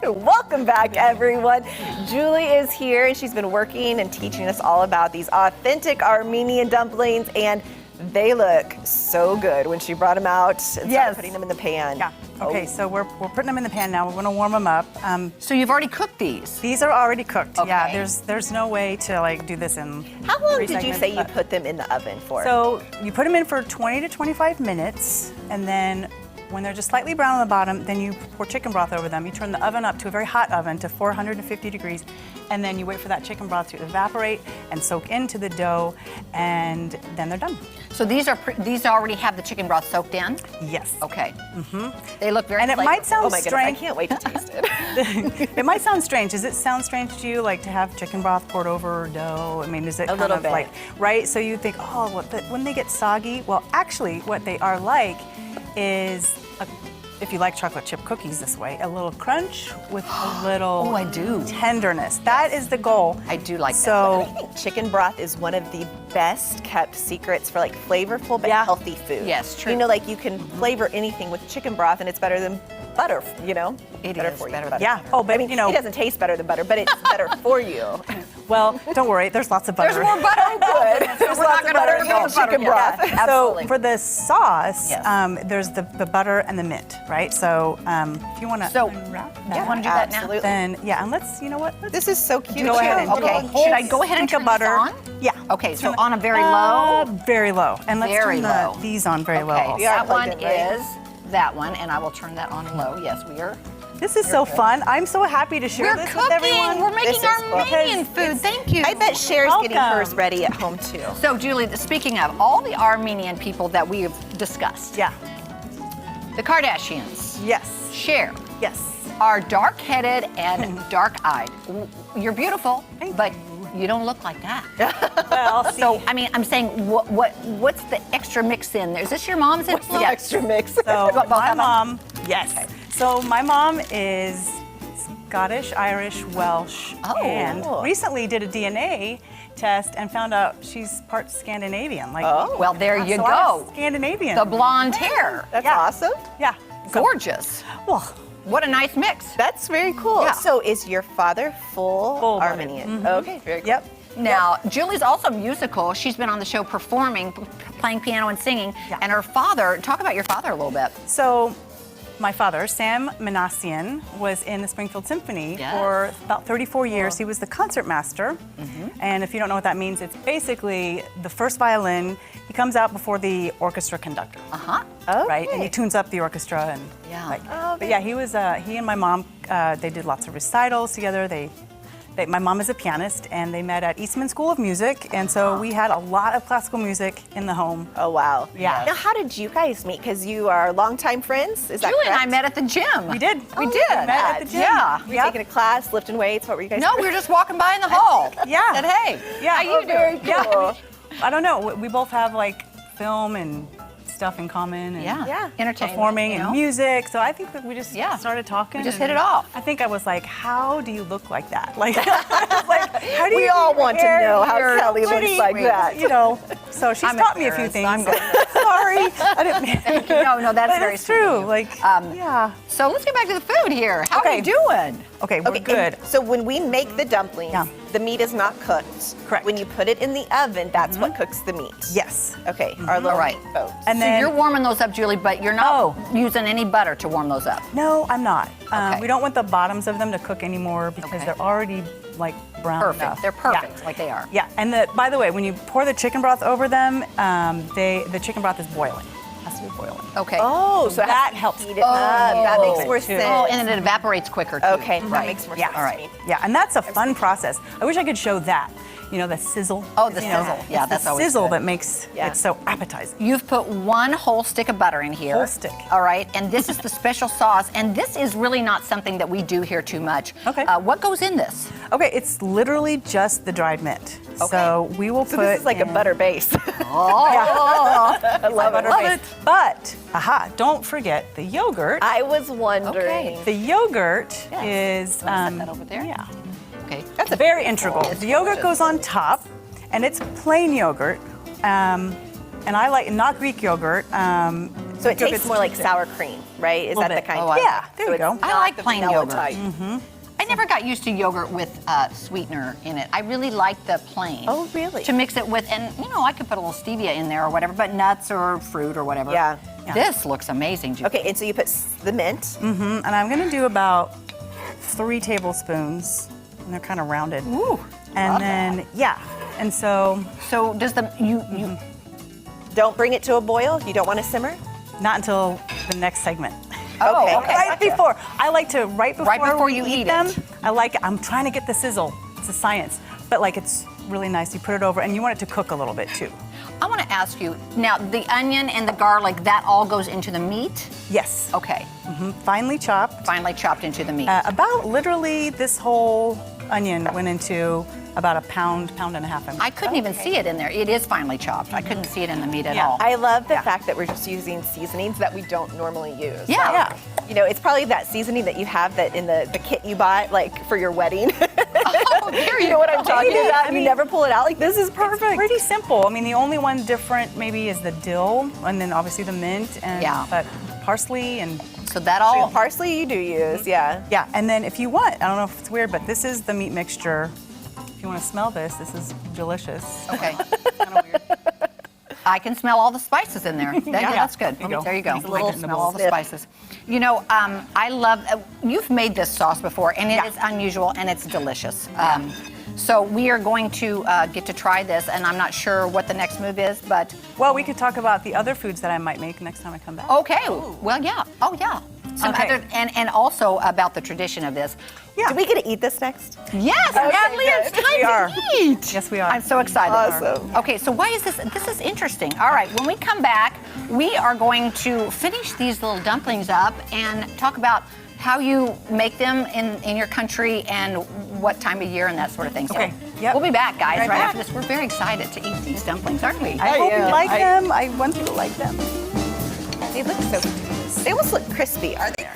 Welcome back, everyone. Julie is here, and she's been working and teaching us all about these authentic Armenian dumplings, and they look so good when she brought them out and started putting them in the pan. Yeah. Okay, so we're putting them in the pan now. We're going to warm them up. So you've already cooked these? These are already cooked. Okay. Yeah. There's no way to like do this in. How long did you say you put them in the oven for? So you put them in for 20 to 25 minutes, and then when they're just slightly brown on the bottom, then you pour chicken broth over them. You turn the oven up to a very hot oven to 450 degrees, and then you wait for that chicken broth to evaporate and soak into the dough, and then they're done. So these already have the chicken broth soaked in? Yes. Okay. They look very And it might sound oh my strange. goodness, I can't wait to taste it. It might sound strange. Does it sound strange to you, like to have chicken broth poured over dough? I mean, is it A little bit. like, right? So you think, oh, when they get soggy? Well, actually, what they are like is, if you like chocolate chip cookies this way, a little crunch with a little Oh, I do. tenderness. That is the goal. I do like So, I think chicken broth is one of the best kept secrets for like flavorful but healthy food. Yes, true. You know, like you can flavor anything with chicken broth, and it's better than butter. You know, It better is for you. better than than butter. Yeah. Oh, but I mean, you know, it doesn't taste better than butter, but it's better for you. well, don't worry. There's lots of butter. There's more butter. Good. There's We're lots not of butter gonna in chicken broth. Yeah, So absolutely. for the sauce, Yes. there's the butter and the mint, right? So if you want to So, unwrap you wanna do that now? absolutely. then yeah, and let's, you know what? Let's This is so cute. Go ahead and do Okay, a whole should I go ahead and stick of turn this butter. on? Yeah. Okay, so on a very low? Very low. And let's Very turn low. these on very low. Okay, also. Yeah. that one plugged in, right? is that one, and I will turn that on low. Yes, we are. This is so fun. I'm so happy to share We're this cooking. with everyone. We're making This is cool. Armenian food. Thank you. I bet Cher's getting Welcome. hers ready at home too. So, Julie, speaking of all the Armenian people that we have discussed, Yeah. the Kardashians, Yes. Cher, Yes. are dark-headed and dark-eyed. You're beautiful, Thank but you don't look like that. Well, see, So, I mean, I'm saying, what's the extra mix in there? Is this your mom's What's the influence? extra mix? so Both my of them? mom, yes. So my mom is Scottish, Irish, Welsh, Oh. and recently did a DNA test and found out she's part Scandinavian. Like, Oh. Well, there you so I'm go. Scandinavian. The blonde hair. That's Yeah. awesome. Yeah. So, Gorgeous. well, What a nice mix. That's very cool. Yeah. So is your father full Full-blooded. Armenian? Okay, very cool. yep. Now, Julie's also musical. She's been on the show performing, playing piano and singing. Yeah. And her father, talk about your father a little bit. So my father, Sam Manassian, was in the Springfield Symphony Yes. for about 34 years. He was the concert master. And if you don't know what that means, it's basically the first violin. He comes out before the orchestra conductor. Uh-huh. Okay. Right, and he tunes up the orchestra and Yeah. like. But yeah, he was. He and my mom, they did lots of recitals together. My mom is a pianist, and they met at Eastman School of Music, and so we had a lot of classical music in the home. Oh, wow. Yeah. Now, how did you guys meet? Because you are longtime friends, is that Julie correct? and I met at the gym. We did. We Oh, did. we met at the gym. Yeah. Were you taking a class, lifting weights? What were you guys No, doing? we were just walking by in the hall. Yeah. Said, hey, Yeah. how you Oh, doing? very cool. I don't know. We both have like film and stuff in common, and Yeah. Yeah. Entertainment. performing you and know? music. So I think that we just Yeah. started talking. We just and hit it off. I think I was like, "How do you look like that?" Like, I was like, how do We you all do your want to hair? know how You're Kelly looks pretty, like that. You know. So she's I'm taught me a few embarrassed. things. I'm Sorry, I didn't mean. No, that's But very it's sweet of true. you. Like, yeah. So let's get back to the food here. How are Okay. you doing? Okay, we're Okay, good. and so when we make the dumplings, Yeah. the meat is not cooked. Correct. When you put it in the oven, that's what cooks the meat. Yes. Okay, our little All right. meat boats. And So then you're warming those up, Julie, but you're not Oh. using any butter to warm those up. no, I'm not. Okay. We don't want the bottoms of them to cook anymore because Okay. they're already like brown Perfect. enough. They're Yeah. perfect, like they are. Yeah, and by the way, when you pour the chicken broth over them, the chicken broth is boiling. Has to be boiling. Okay. Oh, so that it helps. heat it up. That makes more Too. sense. Oh, and then it evaporates quicker too. Okay, that Right. makes more Yeah. sense. All to right. me. Yeah, and that's a fun process. I wish I could show that. You know, the sizzle. Oh, the You know, sizzle. Yeah, it's that's the always sizzle good. that makes Yeah. it so appetizing. You've put one whole stick of butter in here. Whole stick. All right, and this is the special sauce, and this is really not something that we do here too much. Okay. What goes in this? Okay, it's literally just the dried mint. Okay. So we will So put this is like a in- butter base. Oh, I love butter it. base. But, don't forget the yogurt. I was wondering. Okay. The yogurt Yes. is You wanna set that over there? Yeah. okay. That's very integral. It's The yogurt gorgeous. goes on top, and it's plain yogurt. And I like not Greek yogurt. So it Yogurt's tastes more like too thick. sour cream, right? Is Little that the bit. kind? Oh, I Yeah, there So you it's go. I not like the plain vanilla yogurt. type. I never got used to yogurt with sweetener in it. I really like the plain. Oh, really? To mix it with, and I could put a little stevia in there or whatever, but nuts or fruit or whatever. Yeah. This looks amazing, Julie. Okay, and so you put the mint. And I'm gonna do about 3 tablespoons, and they're kind of rounded. Ooh. And love then, and so So does the you Don't bring it to a boil. You don't want to simmer. not until the next segment. Okay. Right before. I like to, right before you eat them, it. I'm trying to get the sizzle. It's a science. But like it's really nice. You put it over, and you want it to cook a little bit too. I want to ask you now, the onion and the garlic, that all goes into the meat? Yes. Okay. Finely chopped. Finely chopped into the meat. About literally this whole onion went into about a pound and a half. I couldn't even see it in there. It is finely chopped. I couldn't see it in the meat at Yeah. all. I love the fact that we're just using seasonings that we don't normally use. Yeah. Yeah. You know, it's probably that seasoning that you have that in the kit you bought, like for your wedding. Oh, there You know what I'm talking Maybe. about? I You mean, never pull it out. Like, this is perfect. Pretty simple. I mean, the only one different maybe is the dill, and then obviously the mint, and Yeah. but parsley and So that all. Parsley you do use, yeah. yeah. And then if you want, I don't know if it's weird, but this is the meat mixture. If you want to smell this is delicious. Okay. Kind of weird. I can smell all the spices in there. That's good. There you go. There you go. It's a I little can smell all the sniff. spices. You know, I love. You've made this sauce before, and it is unusual and it's delicious. So we are going to get to try this, and I'm not sure what the next move is, but Well, we could talk about the other foods that I might make next time I come back. okay. Well, yeah. Oh, yeah. Some Okay. other, and also about the tradition of this. Yeah. Do we get to eat this next? Yes, Natalie, it's good. time We are. to eat. Yes, we are. I'm so excited. Awesome. Okay, so why is this? This is interesting. All right, when we come back, we are going to finish these little dumplings up and talk about how you make them in your country and what time of year and that sort of thing. So Okay. Yep. we'll be back, guys, Right right back. after this. We're very excited to eat these dumplings, aren't we? I hope you am. like them. I want you to like them. They look so, they almost look crispy, are they?